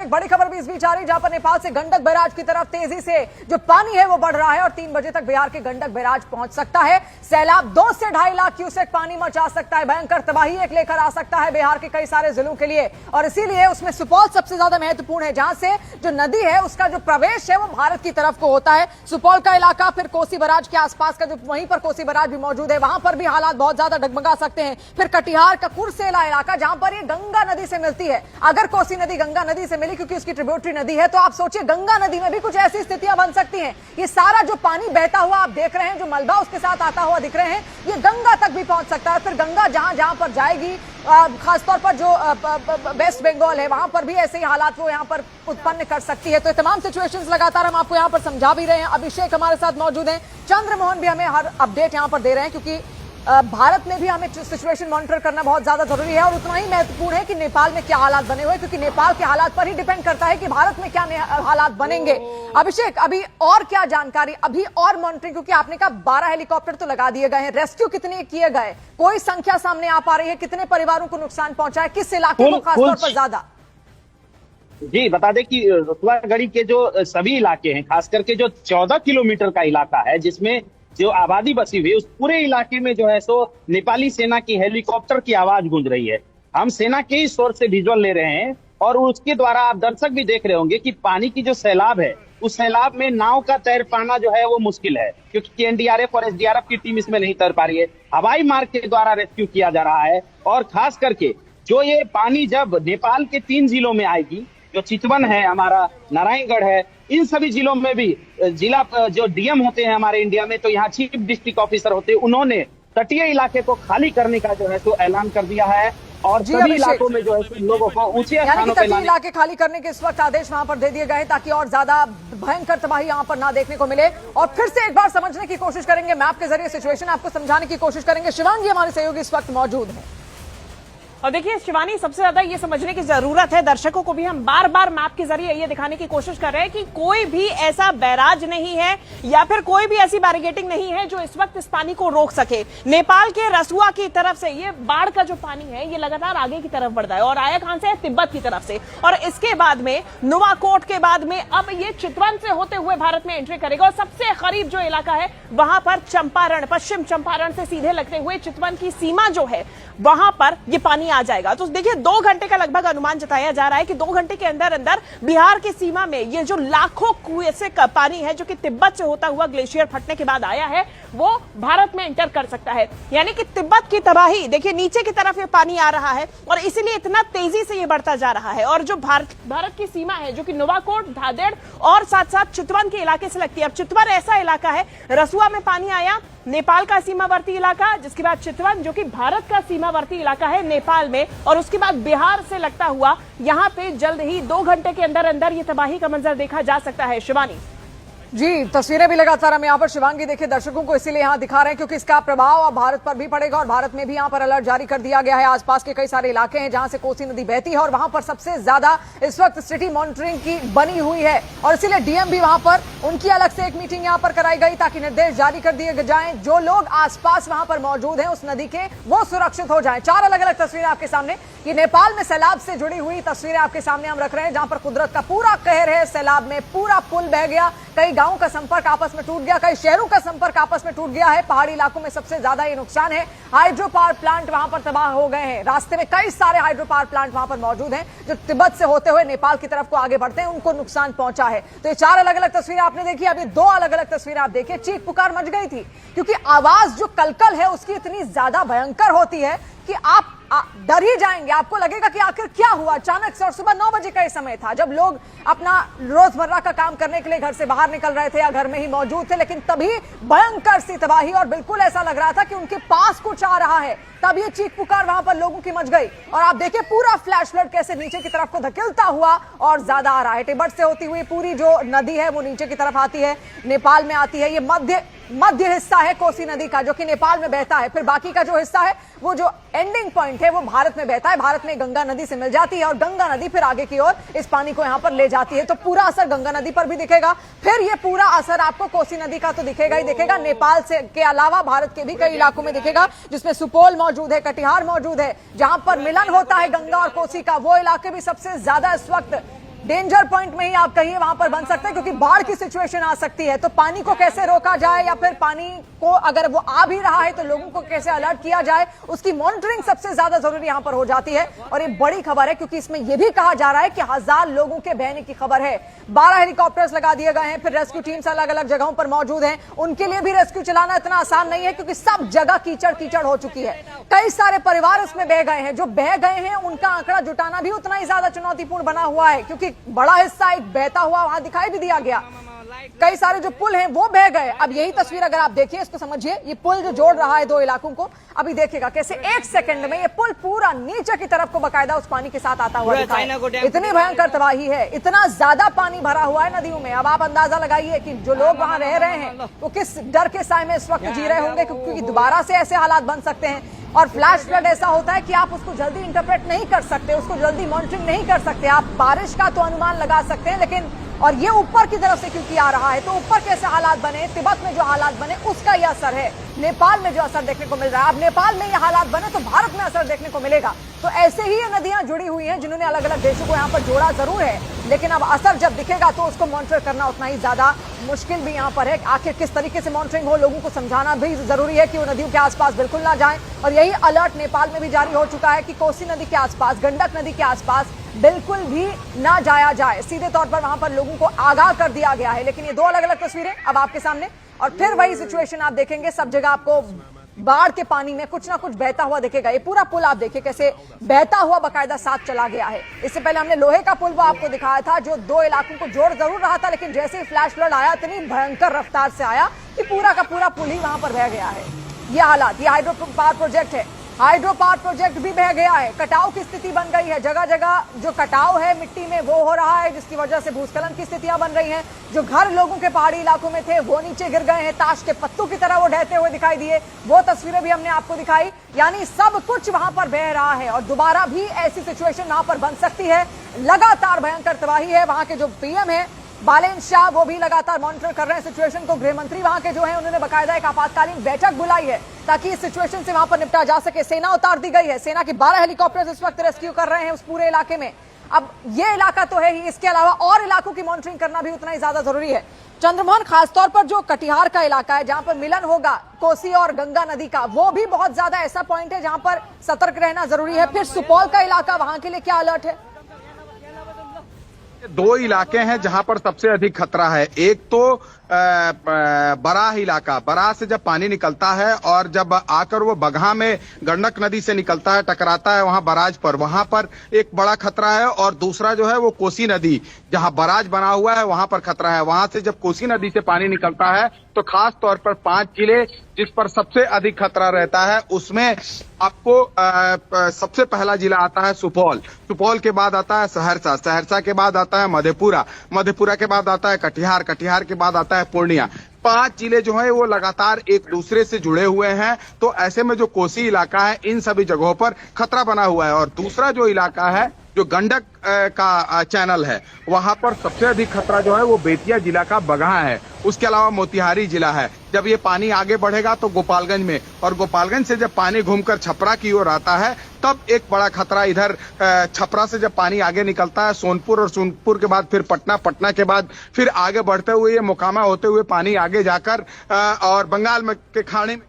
एक बड़ी खबर भी इस बीच आ रही है, जहां पर नेपाल से गंडक बैराज की तरफ तेजी से जो पानी है वो बढ़ रहा है और 3 बजे तक बिहार के गंडक बैराज पहुंच सकता है। सैलाब 2 से 2.5 लाख क्यूसेक पानी मचा सकता है, भयंकर तबाही एक लेकर आ सकता है बिहार के कई सारे जिलों के लिए। और इसीलिए उसमें सुपौल सबसे ज्यादा महत्वपूर्ण है, जहां से जो नदी है उसका जो प्रवेश है वो भारत की तरफ को होता है। सुपौल का इलाका, फिर कोसी बैराज के आसपास का जो वहीं पर कोसी बैराज भी मौजूद है, वहां पर भी हालात बहुत ज्यादा डगमगा सकते हैं। फिर कटिहार का कुर्सेला इलाका, जहां पर ये गंगा नदी से मिलती है। अगर कोसी नदी गंगा नदी से मिली क्योंकि उसकी ट्रिब्यूटरी नदी है, तो आप सोचिए गंगा नदी में भी कुछ ऐसी स्थितियां बन सकती हैं। ये सारा जो पानी बहता हुआ आप देख रहे हैं, जो मलबा उसके साथ आता हुआ दिख रहे हैं, ये गंगा तक भी पहुंच सकता है। फिर गंगा जहां जहां पर जाएगी, खासतौर पर जो वेस्ट बंगाल है, वहां पर भी ऐसे ही हालात वो यहां पर उत्पन्न कर सकती है। तो तमाम सिचुएशंस लगातार हम आपको यहां पर समझा भी रहे हैं। अभिषेक हमारे साथ मौजूद हैं, चंद्रमोहन भी हमें हर अपडेट यहां पर दे रहे हैं, क्योंकि भारत में भी हमें सिचुएशन मॉनिटर करना बहुत ज्यादा जरूरी है। और उतना ही महत्वपूर्ण है कि नेपाल में क्या हालात बने हुए, क्योंकि नेपाल के हालात पर ही डिपेंड करता है कि भारत में क्या हालात बनेंगे। अभिषेक, अभी और क्या जानकारी, अभी और मॉनिटरिंग, क्योंकि आपने कहा 12 हेलीकॉप्टर तो लगा दिए गए हैं, रेस्क्यू कितने किए गए, कोई संख्या सामने आ पा रही है, कितने परिवारों को नुकसान पहुंचा है, किस इलाके को खासतौर पर ज्यादा? जी बता दें कि रतुआगढ़ी के जो सभी इलाके हैं, खास करके जो 14 किलोमीटर का इलाका है, जिसमें जो आबादी बसी हुई है, उस पूरे इलाके में जो है सो नेपाली सेना की हेलीकॉप्टर की आवाज गूंज रही है। हम सेना के ही सोर्स से विजुअल ले रहे हैं और उसके द्वारा आप दर्शक भी देख रहे होंगे कि पानी की जो सैलाब है, उस सैलाब में नाव का तैर पाना जो है वो मुश्किल है, क्योंकि एनडीआरएफ और एसडीआरएफ की टीम इसमें नहीं तैर पा रही है। हवाई मार्ग के द्वारा रेस्क्यू किया जा रहा है। और खास करके जो ये पानी जब नेपाल के 3 जिलों में आएगी, जो चितवन है, हमारा नारायणगढ़ है, इन सभी जिलों में भी जिला जो डीएम होते हैं हमारे इंडिया में, तो यहाँ चीफ डिस्ट्रिक्ट ऑफिसर होते हैं, उन्होंने तटीय इलाके को खाली करने का जो है तो ऐलान कर दिया है। और सभी इलाकों में जो है लोगों को ऊंचे स्थानों पर तटीय इलाके खाली करने के इस वक्त आदेश वहां पर दे दिए गए, ताकि और ज्यादा भयंकर तबाही यहां पर ना देखने को मिले। और फिर से एक बार समझने की कोशिश करेंगे, मैप के जरिए सिचुएशन आपको समझाने की कोशिश करेंगे। शिवांगी हमारे सहयोगी इस वक्त मौजूद है। और देखिए शिवानी, सबसे ज्यादा ये समझने की जरूरत है, दर्शकों को भी हम बार बार मैप के जरिए ये दिखाने की कोशिश कर रहे हैं कि कोई भी ऐसा बैराज नहीं है या फिर कोई भी ऐसी बैरिगेटिंग नहीं है जो इस वक्त इस पानी को रोक सके। नेपाल के रसुआ की तरफ से ये बाढ़ का जो पानी है ये लगातार आगे की तरफ बढ़ रहा है और आया कहां से, तिब्बत की तरफ से, और इसके बाद में नुवाकोट के बाद में अब ये चितवन से होते हुए भारत में एंट्री करेगा। और सबसे करीब जो इलाका है वहां पर चंपारण, पश्चिम चंपारण से सीधे लगते हुए चितवन की सीमा जो है वहां पर ये पानी आ जाएगा। तो देखिए 2 घंटे का लगभग अनुमान जताया जा रहा है कि 2 घंटे के अंदर अंदर बिहार की सीमा में ये जो लाखों कुएं से पानी है जो कि तिब्बत से होता हुआ ग्लेशियर फटने के बाद आया है, वो भारत में एंटर कर सकता है। यानी कि तिब्बत की तबाही देखिए, नीचे की तरफ ये पानी आ रहा है और इसीलिए इतना तेजी से ये बढ़ता जा रहा है। और जो भारत की सीमा है जो कि नुवाकोट, धादेड़ और साथ साथ चितवन के इलाके से लगती है। अब चितवन ऐसा इलाका है, रसुआ में पानी आया, नेपाल का सीमावर्ती इलाका, जिसके बाद चितवन जो कि भारत का सीमावर्ती इलाका है नेपाल में, और उसके बाद बिहार से लगता हुआ यहां पे जल्द ही 2 घंटे के अंदर अंदर ये तबाही का मंजर देखा जा सकता है। शिवानी जी, तस्वीरें भी लगातार हम यहाँ पर शिवांगी देखिए दर्शकों को इसीलिए यहाँ दिखा रहे हैं क्योंकि इसका प्रभाव अब भारत पर भी पड़ेगा और भारत में भी यहाँ पर अलर्ट जारी कर दिया गया है। आसपास के कई सारे इलाके हैं जहां से कोसी नदी बहती है और वहां पर सबसे ज्यादा इस वक्त सिटी मॉनिटरिंग की बनी हुई है और इसीलिए डीएम भी वहां पर, उनकी अलग से एक मीटिंग यहाँ पर कराई गई ताकि निर्देश जारी कर दिए जाए, जो लोग आसपास वहां पर मौजूद हैं उस नदी के, वो सुरक्षित हो जाए। 4 अलग अलग तस्वीरें आपके सामने, ये नेपाल में सैलाब से जुड़ी हुई तस्वीरें आपके सामने हम रख रहे हैं, जहां पर कुदरत का पूरा कहर है। सैलाब में पूरा पुल बह गया, कई गांवों का संपर्क आपस में टूट गया, कई शहरों का संपर्क आपस में टूट गया है। पहाड़ी इलाकों में सबसे ज्यादा ये नुकसान है। हाइड्रो पावर प्लांट वहां पर तबाह हो गए हैं। रास्ते में कई सारे हाइड्रो पावर प्लांट वहां पर मौजूद हैं जो तिब्बत से होते हुए नेपाल की तरफ को आगे बढ़ते हैं, उनको नुकसान पहुंचा है। तो ये 4 अलग अलग तस्वीरें आपने देखी, अभी 2 अलग अलग तस्वीरें आप देखिए। चीख पुकार मच गई थी क्योंकि आवाज जो कलकल है उसकी इतनी ज्यादा भयंकर होती है कि आप डर ही जाएंगे। आपको लगेगा कि आखिर क्या हुआ अचानक से। और सुबह 9 बजे का ये समय था जब लोग अपना रोजमर्रा का काम करने के लिए घर से बाहर निकल रहे थे या घर में ही मौजूद थे, लेकिन तभी भयंकर सी तबाही और बिल्कुल ऐसा लग रहा था कि उनके पास कुछ आ रहा है। तब ये चीख पुकार वहां पर लोगों की मच गई और आप देखिए पूरा फ्लैश फ्लड कैसे नीचे की तरफ को धकेलता हुआ और ज्यादा आ रहा है। तिब्बत से होती हुई पूरी जो नदी है वो नीचे की तरफ आती है, नेपाल में आती है। ये मध्य हिस्सा है कोसी नदी का जो कि नेपाल में बहता है, फिर बाकी का जो हिस्सा है वो जो एंडिंग पॉइंट है वो भारत में बहता है, भारत में गंगा नदी से मिल जाती है और गंगा नदी फिर आगे की ओर इस पानी को यहां पर ले जाती है। तो पूरा असर गंगा नदी पर भी दिखेगा, फिर ये पूरा असर आपको कोसी नदी का तो दिखेगा ही दिखेगा, नेपाल से के अलावा भारत के भी कई इलाकों में दिखेगा, जिसमें सुपौल मौजूद है, कटिहार मौजूद है, जहां पर मिलन होता है गंगा और कोसी का। वो इलाके भी सबसे ज्यादा इस वक्त डेंजर पॉइंट में ही आप कहिए वहां पर बन सकते हैं, क्योंकि बाढ़ की सिचुएशन आ सकती है। तो पानी को कैसे रोका जाए, या फिर पानी को अगर वो आ भी रहा है तो लोगों को कैसे अलर्ट किया जाए, उसकी मॉनिटरिंग सबसे ज्यादा जरूरी यहां पर हो जाती है। और ये बड़ी खबर है, क्योंकि इसमें यह भी कहा जा रहा है कि 1000 लोगों के बहने की खबर है। 12 हेलीकॉप्टर्स लगा दिए गए हैं, फिर रेस्क्यू टीम्स अलग अलग जगहों पर मौजूद हैं। उनके लिए भी रेस्क्यू चलाना इतना आसान नहीं है, क्योंकि सब जगह कीचड़ कीचड़ हो चुकी है। कई सारे परिवार उसमें बह गए हैं। जो बह गए हैं उनका आंकड़ा जुटाना भी उतना ही ज्यादा चुनौतीपूर्ण बना हुआ है, क्योंकि बड़ा हिस्सा एक बहता हुआ वहां दिखाई भी दिया गया। कई सारे जो पुल हैं वो बह गए। अब यही तस्वीर अगर आप देखिए, इसको समझिए, ये पुल जो जोड़ रहा है दो इलाकों को, अभी देखिएगा कैसे 1 सेकंड में ये पुल पूरा नीचे की तरफ को बकायदा उस पानी के साथ आता हुआ दिखा है। इतनी भयंकर तबाही है, इतना ज्यादा पानी भरा हुआ है नदियों में। अब आप अंदाजा लगाइए कि जो लोग वहां रह रहे हैं वो किस डर के साए में इस वक्त जी रहे होंगे, क्योंकि दोबारा से ऐसे हालात बन सकते हैं। और फ्लैश फ्लड ऐसा होता है कि आप उसको जल्दी इंटरप्रेट नहीं कर सकते, उसको जल्दी मॉनिटरिंग नहीं कर सकते। आप बारिश का तो अनुमान लगा सकते हैं, लेकिन और ये ऊपर की तरफ से क्योंकि आ रहा है तो ऊपर कैसे हालात बने, तिब्बत में जो हालात बने उसका ये असर है। नेपाल में जो असर देखने को मिल रहा है, अब नेपाल में ये हालात बने तो भारत में असर देखने को मिलेगा। तो ऐसे ही ये नदियां जुड़ी हुई हैं जिन्होंने अलग अलग देशों को यहाँ पर जोड़ा जरूर है, लेकिन अब असर जब दिखेगा तो उसको मॉनिटर करना उतना ही ज्यादा मुश्किल भी यहाँ पर है। आखिर किस तरीके से मॉनिटरिंग हो, लोगों को समझाना भी जरूरी है कि वो नदियों के आसपास बिल्कुल ना जाएं। और यही अलर्ट नेपाल में भी जारी हो चुका है कि कोसी नदी के आसपास, गंडक नदी के आसपास बिल्कुल भी ना जाया जाए। सीधे तौर पर वहां पर लोगों को आगाह कर दिया गया है। लेकिन ये दो अलग अलग तस्वीरें अब आपके सामने, और फिर वही सिचुएशन आप देखेंगे, सब जगह आपको बाढ़ के पानी में कुछ ना कुछ बहता हुआ दिखेगा। ये पूरा पुल आप देखिए कैसे बहता हुआ बकायदा साथ चला गया है। इससे पहले हमने लोहे का पुल वो आपको दिखाया था जो दो इलाकों को जोड़ जरूर रहा था, लेकिन जैसे ही फ्लैश फ्लड आया इतनी भयंकर रफ्तार से आया कि पूरा का पूरा पुल ही वहां पर बह गया है। ये हालात, ये हाइड्रो पावर प्रोजेक्ट है, हाइड्रो पावर प्रोजेक्ट भी बह गया है। कटाव की स्थिति बन गई है, जगह जगह जो कटाव है मिट्टी में वो हो रहा है, जिसकी वजह से भूस्खलन की स्थितियां बन रही हैं। जो घर लोगों के पहाड़ी इलाकों में थे वो नीचे गिर गए हैं, ताश के पत्तों की तरह वो ढहते हुए दिखाई दिए। वो तस्वीरें भी हमने आपको दिखाई। यानी सब कुछ वहां पर बह रहा है और दोबारा भी ऐसी सिचुएशन वहां पर बन सकती है। लगातार भयंकर तबाही है। वहां के जो पीएम है बालेन शाह वो भी लगातार मॉनिटर कर रहे हैं सिचुएशन को। गृह मंत्री वहां के जो हैं उन्होंने बकायदा एक आपातकालीन बैठक बुलाई है ताकि इस सिचुएशन से वहां पर निपटा जा सके। सेना उतार दी गई है, सेना की 12 हेलीकॉप्टर्स इस वक्त रेस्क्यू कर रहे हैं उस पूरे इलाके में। अब ये इलाका तो है ही, इसके अलावा और इलाकों की मॉनिटरिंग करना भी उतना ही ज्यादा जरूरी है। चंद्रमोहन, खासतौर पर जो कटिहार का इलाका है जहां पर मिलन होगा कोसी और गंगा नदी का, वो भी बहुत ज्यादा ऐसा पॉइंट है जहां पर सतर्क रहना जरूरी है। फिर सुपौल का इलाका, वहां के लिए क्या अलर्ट है? दो इलाके हैं जहां पर सबसे अधिक खतरा है। एक तो बराह इलाका, बराह से जब पानी निकलता है और जब आकर वो बगहा में गंडक नदी से निकलता है, टकराता है वहां बराज पर, वहां पर एक बड़ा खतरा है। और दूसरा जो है वो कोसी नदी, जहां बराज बना हुआ है वहां पर खतरा है। वहां से जब कोसी नदी से पानी निकलता है तो खास तौर पर 5 जिले जिस पर सबसे अधिक खतरा रहता है, उसमें आपको सबसे पहला जिला आता है सुपौल, सुपौल के बाद आता है सहरसा, सहरसा के बाद आता है मधेपुरा, मधेपुरा के बाद आता है कटिहार, कटिहार के बाद आता है पूर्णिया। 5 जिले जो है वो लगातार एक दूसरे से जुड़े हुए हैं। तो ऐसे में जो कोसी इलाका है इन सभी जगहों पर खतरा बना हुआ है। और दूसरा जो इलाका है जो गंडक का चैनल है, वहां पर सबसे अधिक खतरा जो है वो बेतिया जिला का बगहा है। उसके अलावा मोतिहारी जिला है। जब ये पानी आगे बढ़ेगा तो गोपालगंज में, और गोपालगंज से जब पानी घूमकर छपरा की ओर आता है तब एक बड़ा खतरा इधर छपरा से जब पानी आगे निकलता है सोनपुर, और सोनपुर के बाद फिर पटना, पटना के बाद फिर आगे बढ़ते हुए ये मोकामा होते हुए पानी आगे जाकर और बंगाल में के खाड़ी में